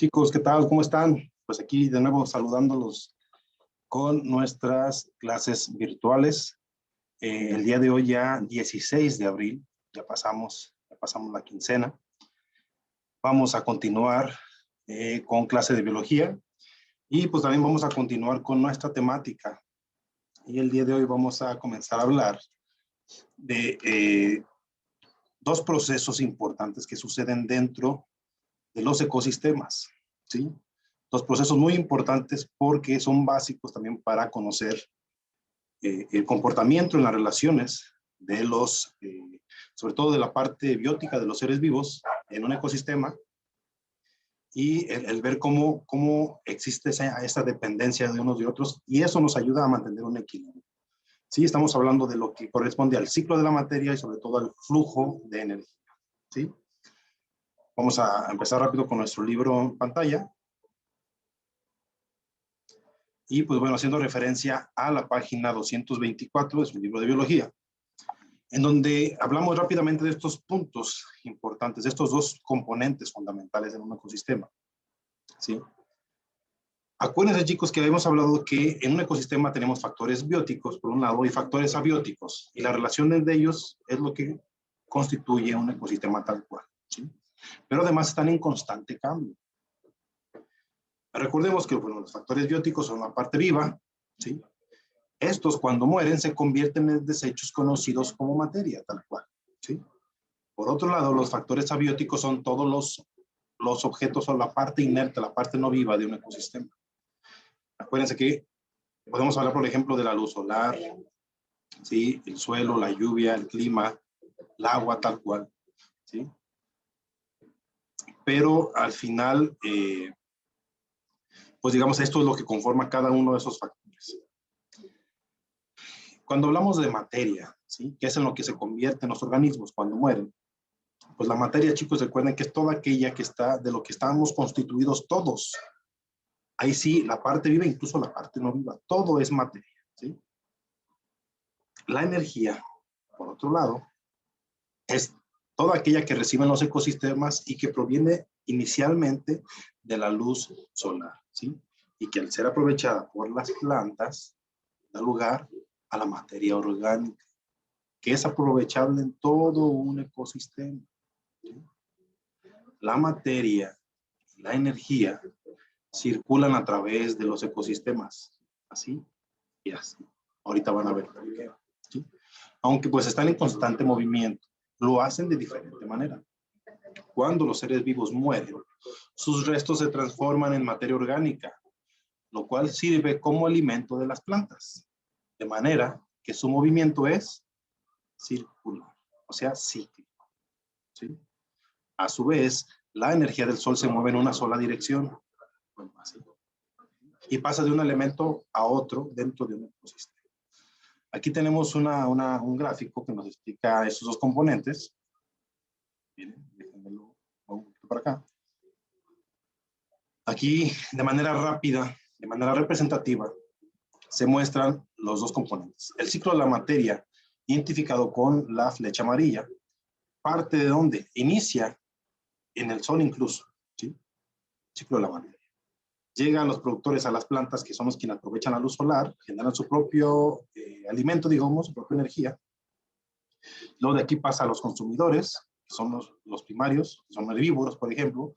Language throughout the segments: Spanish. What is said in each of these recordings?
Chicos, ¿qué tal? ¿Cómo están? Pues aquí de nuevo saludándolos con nuestras clases virtuales. El día de hoy ya 16 de abril, ya pasamos la quincena. Vamos a continuar con clase de biología y pues también vamos a continuar con nuestra temática. Y el día de hoy vamos a comenzar a hablar de dos procesos importantes que suceden dentro de los ecosistemas, ¿sí? Dos procesos muy importantes porque son básicos también para conocer el comportamiento en las relaciones de sobre todo de la parte biótica de los seres vivos en un ecosistema y el ver cómo existe esa dependencia de unos y otros, y eso nos ayuda a mantener un equilibrio. Sí, estamos hablando de lo que corresponde al ciclo de la materia y sobre todo al flujo de energía. ¿Sí? Vamos a empezar rápido con nuestro libro en pantalla. Y pues bueno, haciendo referencia a la página 224 de su libro de biología, en donde hablamos rápidamente de estos puntos importantes, de estos dos componentes fundamentales en un ecosistema. ¿Sí? Acuérdense, chicos, que habíamos hablado que en un ecosistema tenemos factores bióticos, por un lado, y factores abióticos, y la relación de ellos es lo que constituye un ecosistema tal cual. ¿Sí? Pero además están en constante cambio. Recordemos que bueno, los factores bióticos son la parte viva, ¿sí? Estos, cuando mueren, se convierten en desechos conocidos como materia, tal cual, ¿sí? Por otro lado, los factores abióticos son todos los objetos o la parte inerte, la parte no viva de un ecosistema. Acuérdense que podemos hablar, por ejemplo, de la luz solar, ¿sí? El suelo, la lluvia, el clima, el agua, tal cual, ¿sí? Pero al final, pues digamos, esto es lo que conforma cada uno de esos factores. Cuando hablamos de materia, ¿sí? Que es en lo que se convierten los organismos cuando mueren, pues la materia, chicos, recuerden que es toda aquella que está, de lo que estamos constituidos todos. Ahí sí, la parte viva, incluso la parte no viva, todo es materia, ¿sí? La energía, por otro lado, es toda aquella que reciben los ecosistemas y que proviene inicialmente de la luz solar, ¿sí? Y que al ser aprovechada por las plantas, da lugar a la materia orgánica, que es aprovechable en todo un ecosistema. ¿Sí? La materia y la energía circulan a través de los ecosistemas, así y así. Ahorita van a ver por qué. ¿Sí? Aunque pues están en constante movimiento, lo hacen de diferente manera. Cuando los seres vivos mueren, sus restos se transforman en materia orgánica, lo cual sirve como alimento de las plantas, de manera que su movimiento es circular, o sea, cíclico. ¿Sí? A su vez, la energía del Sol se mueve en una sola dirección, así, y pasa de un elemento a otro dentro de un ecosistema. Aquí tenemos un gráfico que nos explica esos dos componentes. Miren, déjenmelo un poquito para acá. Aquí, de manera rápida, de manera representativa, se muestran los dos componentes. El ciclo de la materia, identificado con la flecha amarilla, parte de donde inicia en el Sol incluso, ¿sí? Ciclo de la materia. Llegan los productores a las plantas, que son los quienes aprovechan la luz solar, generan su propio alimento, digamos, su propia energía. Luego de aquí pasa a los consumidores, que son los primarios, que son herbívoros, por ejemplo.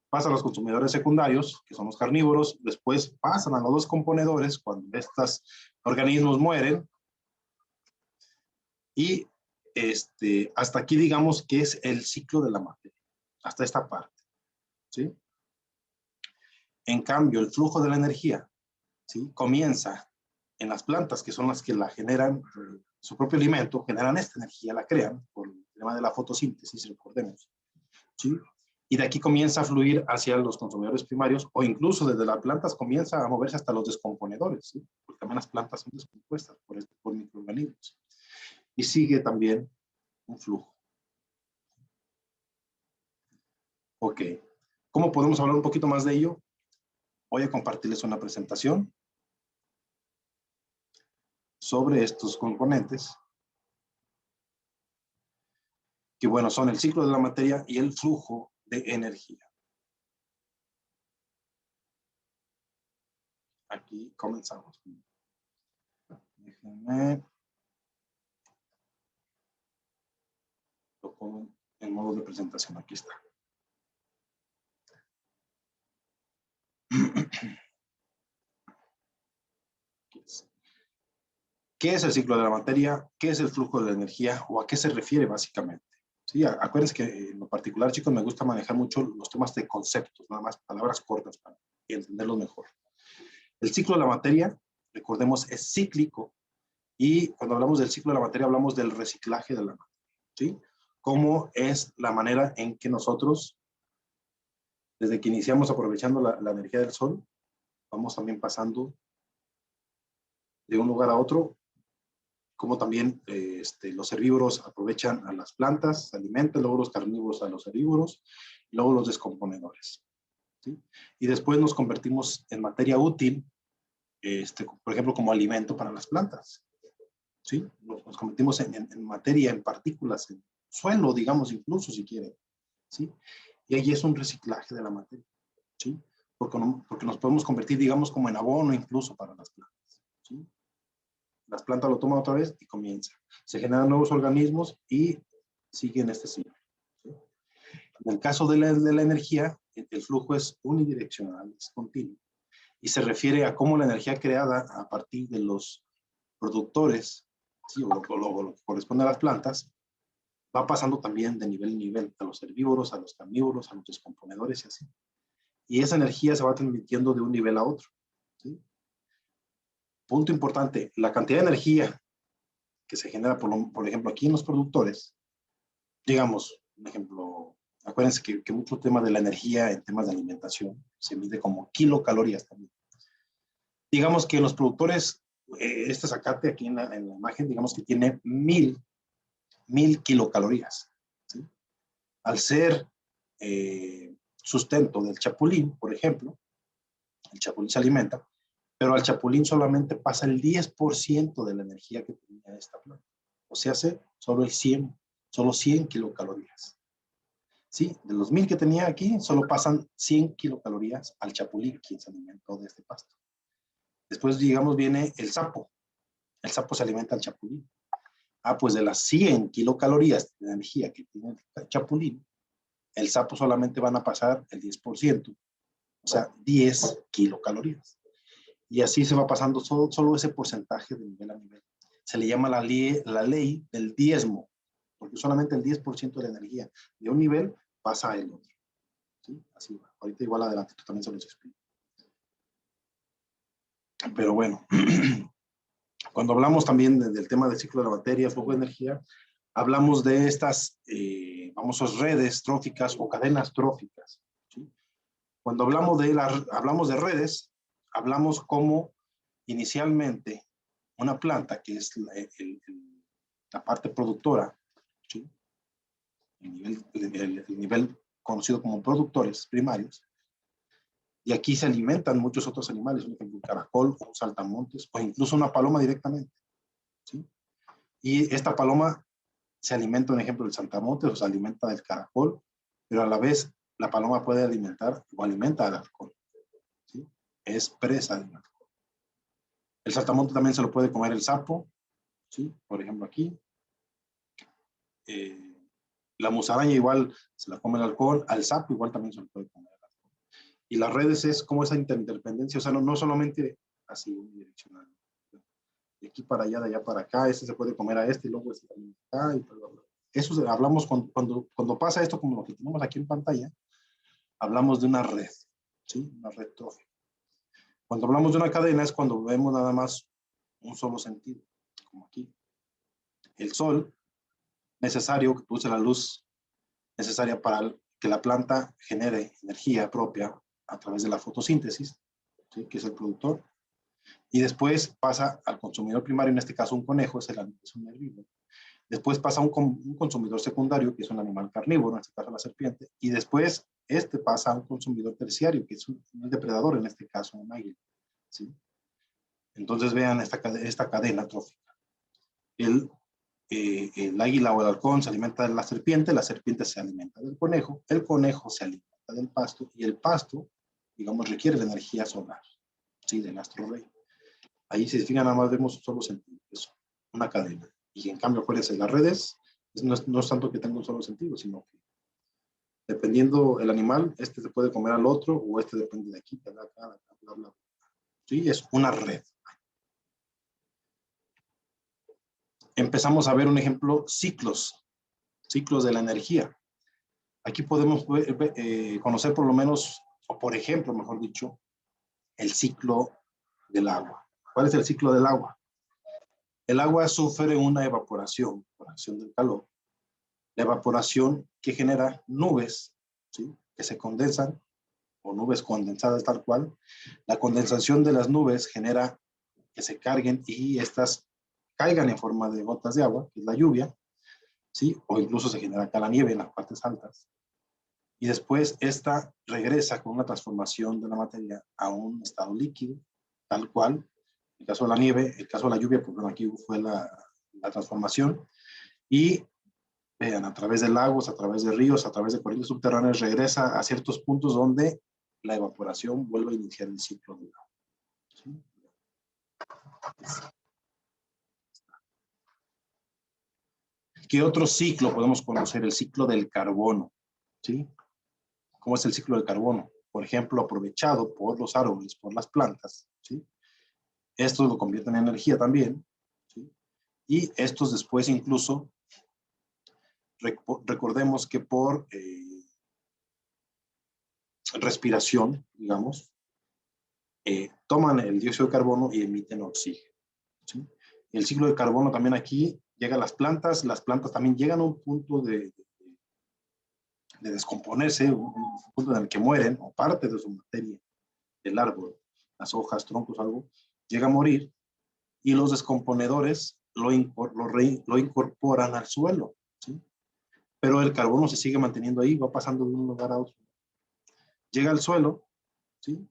Pasa a los consumidores secundarios, que son los carnívoros. Después pasan a los dos componedores, cuando estos organismos mueren. Y hasta aquí digamos que es el ciclo de la materia, hasta esta parte, ¿sí? En cambio, el flujo de la energía, ¿sí? Comienza en las plantas, que son las que la generan, su propio alimento, generan esta energía, la crean, por el tema de la fotosíntesis, recordemos, ¿sí? Y de aquí comienza a fluir hacia los consumidores primarios, o incluso desde las plantas comienza a moverse hasta los descomponedores, ¿sí? Porque también las plantas son descompuestas por microorganismos. Y sigue también un flujo. Ok. ¿Cómo podemos hablar un poquito más de ello? Voy a compartirles una presentación sobre estos componentes, que bueno, son el ciclo de la materia y el flujo de energía. aquí comenzamos. Déjenme. Lo pongo en modo de presentación. Aquí está. ¿Qué es el ciclo de la materia? ¿Qué es el flujo de la energía? ¿O a qué se refiere básicamente? Sí, acuérdense que en lo particular, chicos, me gusta manejar mucho los temas de conceptos, nada más palabras cortas para entenderlos mejor. El ciclo de la materia, recordemos, es cíclico, y cuando hablamos del ciclo de la materia hablamos del reciclaje de la materia, ¿sí? Cómo es la manera en que nosotros, desde que iniciamos aprovechando la energía del sol, vamos también pasando de un lugar a otro, como también los herbívoros aprovechan a las plantas, se alimentan, luego los carnívoros a los herbívoros, y luego los descomponedores, ¿sí? Y después nos convertimos en materia útil, por ejemplo, como alimento para las plantas, ¿sí? Nos convertimos en materia, en partículas, en suelo, digamos, incluso si quieren, ¿sí? Y ahí es un reciclaje de la materia, ¿sí? Porque nos podemos convertir, digamos, como en abono incluso para las plantas, ¿sí? Las plantas lo toman otra vez y comienza. Se generan nuevos organismos y siguen este ciclo, ¿sí? En el caso de la energía, el flujo es unidireccional, es continuo. Y se refiere a cómo la energía creada a partir de los productores, ¿sí? o lo que corresponde a las plantas, va pasando también de nivel en nivel, a los herbívoros, a los carnívoros, a los descomponedores y así. Y esa energía se va transmitiendo de un nivel a otro, ¿sí? Punto importante, la cantidad de energía que se genera, por ejemplo, aquí en los productores, digamos, un ejemplo, acuérdense que mucho tema de la energía en temas de alimentación se mide como kilocalorías también. Digamos que los productores, este zacate aquí en la imagen, digamos que tiene 1000 kilocalorías, ¿sí? Al ser sustento del chapulín, por ejemplo, el chapulín se alimenta, pero al chapulín solamente pasa el 10% de la energía que tenía esta planta. O sea, solo 100 kilocalorías. Sí, de los 1000 que tenía aquí, solo pasan 100 kilocalorías al chapulín, quien se alimentó de este pasto. Después, digamos, viene el sapo. El sapo se alimenta al chapulín. Pues de las 100 kilocalorías de energía que tiene el chapulín, el sapo solamente van a pasar el 10%, o sea, 10 kilocalorías. Y así se va pasando solo ese porcentaje de nivel a nivel. Se le llama la ley del diezmo, porque solamente el 10% de la energía de un nivel pasa al otro, ¿sí? Así va. Ahorita igual adelante también se los explico. Pero bueno, cuando hablamos también del tema del ciclo de la materia, flujo de energía, hablamos de estas famosas redes tróficas o cadenas tróficas, ¿sí? Cuando hablamos de redes, hablamos como inicialmente una planta, que es la parte productora, ¿sí? el nivel conocido como productores primarios, y aquí se alimentan muchos otros animales, por ejemplo, un caracol, un saltamontes, o incluso una paloma directamente, ¿sí? Y esta paloma se alimenta, por ejemplo, del saltamontes, o se alimenta del caracol, pero a la vez la paloma puede alimentar o alimenta al halcón, ¿sí? Es presa del halcón. El saltamonte también se lo puede comer el sapo, ¿sí? Por ejemplo, aquí. La musaraña igual se la come el halcón, al sapo igual también se lo puede comer el halcón. Y las redes es como esa interdependencia, o sea, no solamente así unidireccional. De aquí para allá, de allá para acá, este se puede comer a este y luego este también acá. Y bla, bla, bla. Eso hablamos cuando pasa esto, como lo que tenemos aquí en pantalla, hablamos de una red, ¿sí? Una red trófica. Cuando hablamos de una cadena es cuando vemos nada más un solo sentido, como aquí. El sol, necesario que produce la luz necesaria para que la planta genere energía propia a través de la fotosíntesis, ¿sí? Que es el productor, y después pasa al consumidor primario, en este caso un conejo, es un herbívoro. Después pasa a un consumidor secundario, que es un animal carnívoro, en este caso la serpiente, y después pasa a un consumidor terciario, que es un depredador, en este caso un águila, ¿sí? Entonces vean esta cadena trófica. El águila o el halcón se alimenta de la serpiente se alimenta del conejo, el conejo se alimenta del pasto, y el pasto, digamos, requiere la energía solar, ¿sí? Del astro rey. Ahí, si se fijan, nada más vemos un solo sentido, eso, una cadena. Y en cambio, acuérdense, las redes no es tanto que tenga un solo sentido, sino que dependiendo el animal, este se puede comer al otro, o este depende de aquí, bla, bla, bla, bla. Sí, es una red. Empezamos a ver un ejemplo, ciclos de la energía. Aquí podemos conocer por lo menos, o por ejemplo, mejor dicho, el ciclo del agua. ¿Cuál es el ciclo del agua? El agua sufre una evaporación por acción del calor. La evaporación que genera nubes, ¿sí? Que se condensan, o nubes condensadas tal cual. La condensación de las nubes genera que se carguen y estas caigan en forma de gotas de agua, que es la lluvia, ¿sí? O incluso se genera acá la nieve en las partes altas. Y después esta regresa con una transformación de la materia a un estado líquido, tal cual. En el caso de la nieve, el caso de la lluvia, pues bueno, aquí fue la transformación. Y vean, a través de lagos, a través de ríos, a través de corrientes subterráneas, regresa a ciertos puntos donde la evaporación vuelve a iniciar el ciclo del agua. ¿Sí? ¿Qué otro ciclo podemos conocer? El ciclo del carbono. ¿Sí? ¿Cómo es el ciclo del carbono? Por ejemplo, aprovechado por los árboles, por las plantas. ¿Sí? Estos lo convierten en energía también. ¿Sí? Y estos después incluso, recordemos que por respiración, digamos, toman el dióxido de carbono y emiten oxígeno. ¿Sí? El ciclo de carbono también aquí llega a las plantas también llegan a un punto de descomponerse, un punto en el que mueren, o parte de su materia del árbol, las hojas, troncos, algo, llega a morir, y los descomponedores lo incorporan al suelo, ¿sí? Pero el carbono se sigue manteniendo ahí, va pasando de un lugar a otro. Llega al suelo, ¿sí?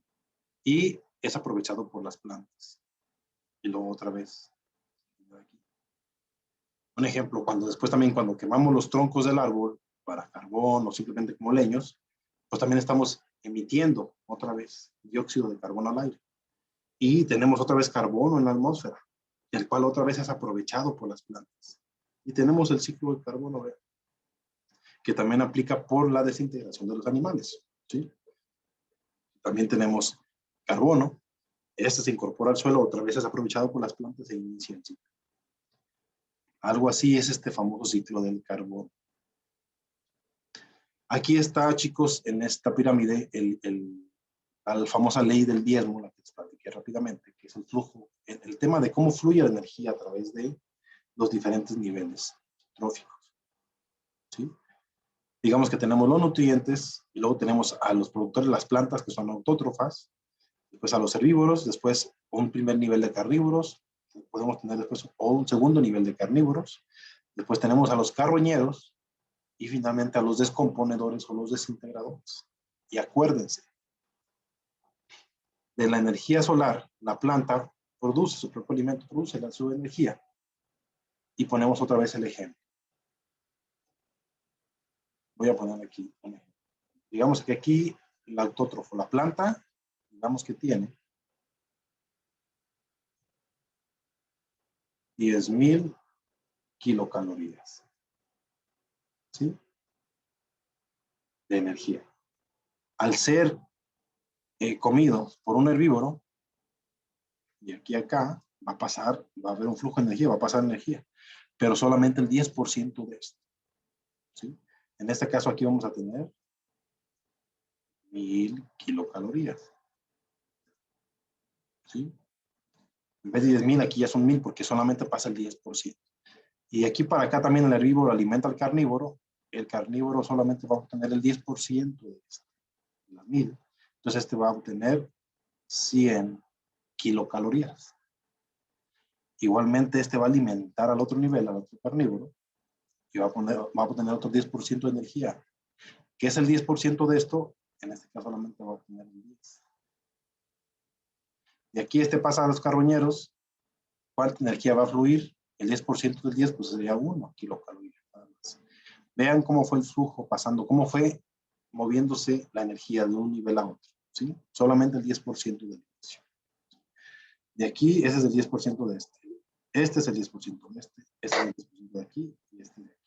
Y es aprovechado por las plantas. Y luego otra vez. Un ejemplo, cuando quemamos los troncos del árbol para carbón o simplemente como leños, pues también estamos emitiendo otra vez dióxido de carbono al aire. Y tenemos otra vez carbono en la atmósfera, el cual otra vez es aprovechado por las plantas. Y tenemos el ciclo del carbono, que también aplica por la desintegración de los animales, ¿sí? También tenemos carbono, este se incorpora al suelo, otra vez es aprovechado por las plantas e inicia el ciclo. Algo así es este famoso ciclo del carbono. Aquí está, chicos, en esta pirámide, la famosa ley del diezmo, la que les platiqué rápidamente, que es el flujo, el tema de cómo fluye la energía a través de los diferentes niveles tróficos. ¿Sí? Digamos que tenemos los nutrientes, y luego tenemos a los productores de las plantas, que son autótrofas, después a los herbívoros, después un primer nivel de carnívoros, podemos tener después un segundo nivel de carnívoros, después tenemos a los carroñeros, y finalmente a los descomponedores o los desintegradores. Y acuérdense, de la energía solar, la planta produce su propio alimento, produce su energía. Y ponemos otra vez el ejemplo. Voy a poner aquí un ejemplo. Digamos que aquí el autótrofo, la planta, digamos que tiene 10,000 kilocalorías, ¿sí? De energía. Al ser comidos por un herbívoro, y aquí acá, va a pasar, va a haber un flujo de energía, va a pasar energía, pero solamente el 10% de esto, ¿sí? En este caso aquí vamos a tener 1,000 kilocalorías, ¿sí? En vez de 10,000, aquí ya son 1,000 porque solamente pasa el 10%. Y aquí para acá también el herbívoro alimenta al carnívoro, el carnívoro solamente va a obtener el 10% de esto, de las 1,000. Entonces este va a obtener 100 kilocalorías. Igualmente este va a alimentar al otro nivel, al otro carnívoro, y va a obtener otro 10% de energía. ¿Qué es el 10% de esto? En este caso solamente va a obtener el 10. Y aquí este pasa a los carroñeros. ¿Cuánta energía va a fluir? El 10% del 10, pues sería 1 kilocaloría. Nada más. Vean cómo fue el flujo pasando, cómo fue moviéndose la energía de un nivel a otro. ¿Sí? Solamente el 10% del inicio. De aquí, ese es el 10% de este. Este es el 10% de este. Este es el 10% de aquí y este de aquí.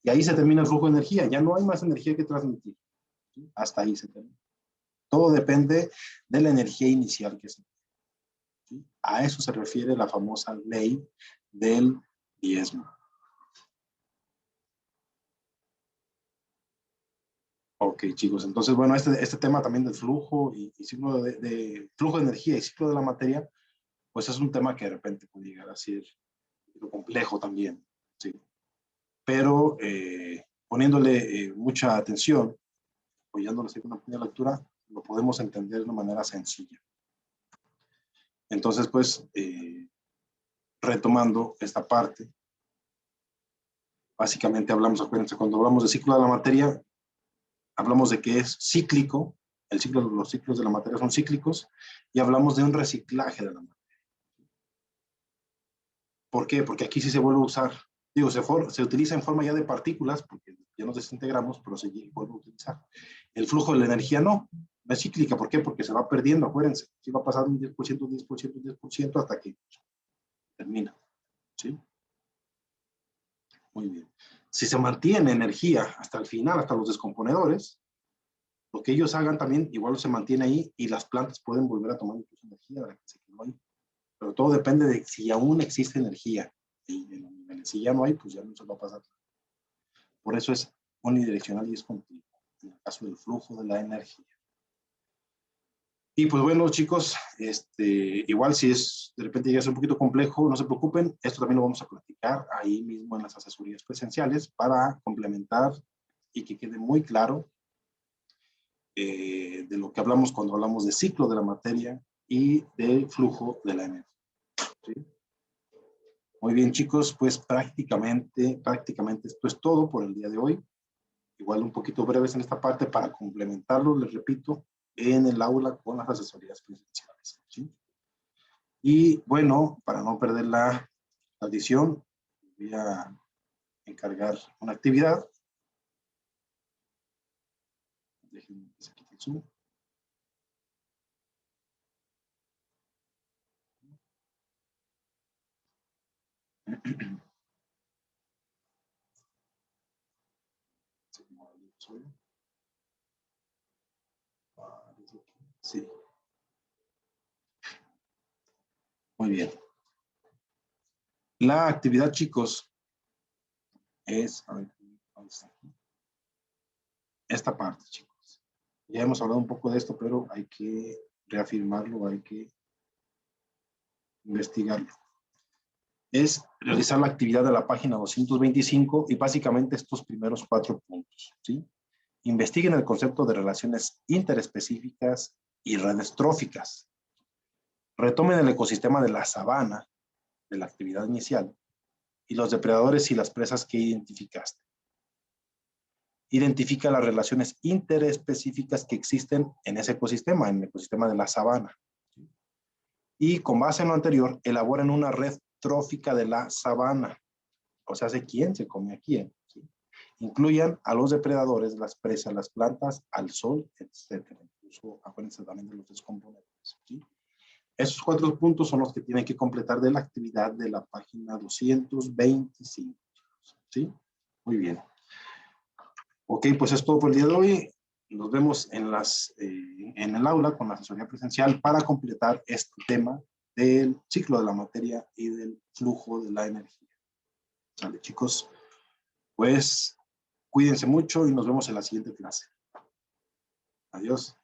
Y ahí se termina el flujo de energía. Ya no hay más energía que transmitir. ¿Sí? Hasta ahí se termina. Todo depende de la energía inicial que se tiene. ¿Sí? A eso se refiere la famosa ley del diezmo. Ok, chicos. Entonces, bueno, este tema también del flujo y ciclo de flujo de energía y ciclo de la materia, pues es un tema que de repente puede llegar a ser complejo también. ¿Sí? Pero poniéndole mucha atención, apoyándonos en una pequeña lectura, lo podemos entender de una manera sencilla. Entonces, pues, retomando esta parte, básicamente hablamos, acuérdense, cuando hablamos de ciclo de la materia, hablamos de que es cíclico, los ciclos de la materia son cíclicos, y hablamos de un reciclaje de la materia. ¿Por qué? Porque aquí sí se vuelve a usar, digo, se utiliza en forma ya de partículas, porque ya nos desintegramos, pero se vuelve a utilizar. El flujo de la energía no es cíclica. ¿Por qué? Porque se va perdiendo, acuérdense. Sí va a pasar un 10%, 10%, 10% hasta que termina. ¿Sí? Muy bien. Si se mantiene energía hasta el final, hasta los descomponedores, lo que ellos hagan también igual se mantiene ahí y las plantas pueden volver a tomar incluso energía de la que se quedó ahí. Pero todo depende de si aún existe energía. Y si ya no hay, pues ya no se va a pasar. Por eso es unidireccional y es continuo, en el caso del flujo de la energía. Y pues bueno, chicos, igual si es de repente llega a ser un poquito complejo, no se preocupen, esto también lo vamos a platicar ahí mismo en las asesorías presenciales para complementar y que quede muy claro de lo que hablamos cuando hablamos de ciclo de la materia y de flujo de la energía. ¿Sí? Muy bien, chicos, pues prácticamente esto es todo por el día de hoy. Igual un poquito breves en esta parte para complementarlo, les repito, en el aula con las asesorías presenciales. ¿Sí? Y bueno, para no perder la tradición, voy a encargar una actividad. Déjenme que se quite el Zoom. Sí. Muy bien. La actividad, chicos, es, a ver, esta parte, chicos. Ya hemos hablado un poco de esto, pero hay que reafirmarlo, hay que investigarlo. Es realizar la actividad de la página 225 y básicamente estos primeros 4 puntos, ¿sí? Investiguen el concepto de relaciones interespecíficas y redes tróficas. Retomen el ecosistema de la sabana de la actividad inicial y los depredadores y las presas que identificaste. Identifica las relaciones interespecíficas que existen en ese ecosistema, en el ecosistema de la sabana. Y con base en lo anterior, elaboran una red trófica de la sabana. O sea, ¿de quién se come a quién? ¿Sí? Incluyan a los depredadores, las presas, las plantas, al sol, etc. Incluso acuérdense también de los descomponentes. ¿Sí? Esos 4 puntos son los que tienen que completar de la actividad de la página 225. ¿Sí? Muy bien. Ok, pues es todo por el día de hoy. Nos vemos en el aula con la asesoría presencial para completar este tema del ciclo de la materia y del flujo de la energía. Vale, chicos, pues cuídense mucho y nos vemos en la siguiente clase. Adiós.